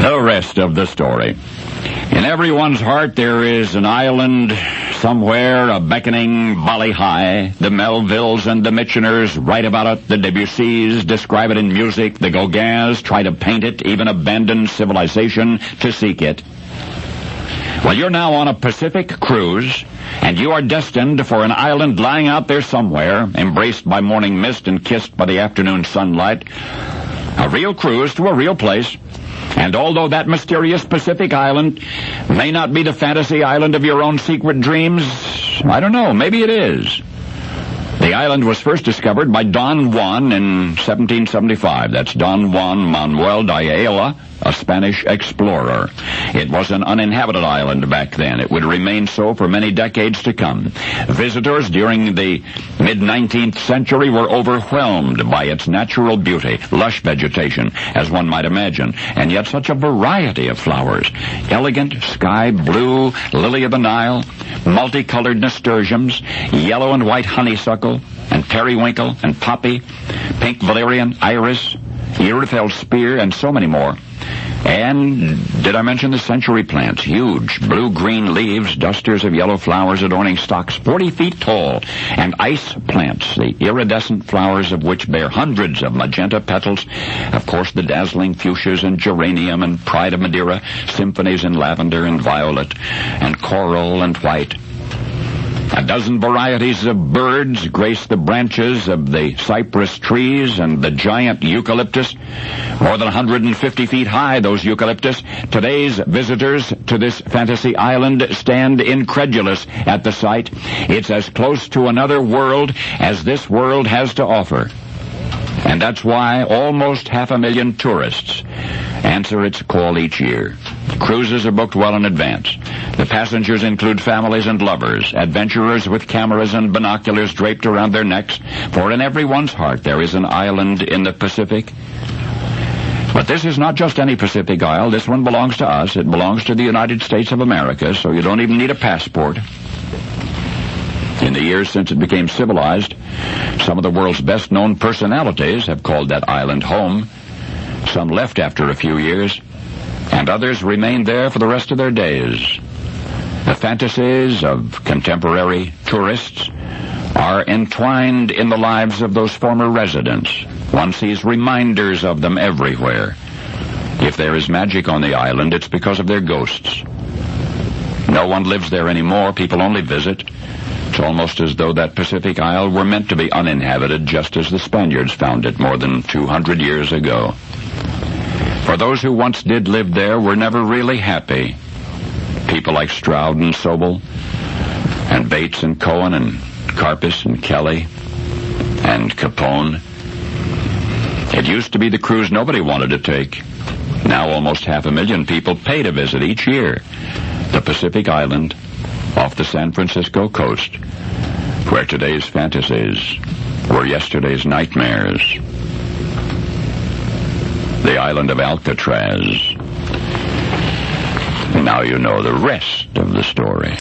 The rest of the story. In everyone's heart there is an island somewhere, a beckoning Bali High. The Melvilles and the Mitcheners write about it. The Debussys describe it in music. The Gauguins try to paint it, even abandon civilization to seek it. Well, you're now on a Pacific cruise, and you are destined for an island lying out there somewhere, embraced by morning mist and kissed by the afternoon sunlight. A real cruise to a real place. And although that mysterious Pacific island may not be the fantasy island of your own secret dreams, I don't know, maybe it is. The island was first discovered by Don Juan in 1775. That's Don Juan Manuel de Ayala, a Spanish explorer. It was an uninhabited island back then. It would remain so for many decades to come. Visitors during the mid-19th century were overwhelmed by its natural beauty, lush vegetation, as one might imagine, and yet such a variety of flowers. Elegant sky blue lily of the Nile, multicolored nasturtiums, yellow and white honeysuckle, and periwinkle and poppy, pink valerian, iris, Iridfeld spear, and so many more. And did I mention the century plants? Huge blue-green leaves, dusters of yellow flowers adorning stalks 40 feet tall, and ice plants, the iridescent flowers of which bear hundreds of magenta petals. Of course, the dazzling fuchsias and geranium and pride of Madeira, symphonies in lavender and violet, and coral and white. A dozen varieties of birds grace the branches of the cypress trees and the giant eucalyptus. More than 150 feet high, those eucalyptus. Today's visitors to this fantasy island stand incredulous at the sight. It's as close to another world as this world has to offer. And that's why almost 500,000 tourists answer its call each year. Cruises are booked well in advance. The passengers include families and lovers, adventurers with cameras and binoculars draped around their necks, for in everyone's heart there is an island in the Pacific. But this is not just any Pacific isle. This one belongs to us. It belongs to the United States of America, so you don't even need a passport. In the years since it became civilized, some of the world's best-known personalities have called that island home. Some left after a few years, and others remained there for the rest of their days. The fantasies of contemporary tourists are entwined in the lives of those former residents. One sees reminders of them everywhere. If there is magic on the island, it's because of their ghosts. No one lives there anymore. People only visit. It's almost as though that Pacific Isle were meant to be uninhabited, just as the Spaniards found it more than 200 years ago. For those who once did live there were never really happy. People like Stroud and Sobel, and Bates and Cohen, and Carpus and Kelly, and Capone. It used to be the cruise nobody wanted to take. Now almost 500,000 people pay to visit each year the Pacific Island off the San Francisco coast, where today's fantasies were yesterday's nightmares. The island of Alcatraz. Now you know the rest of the story.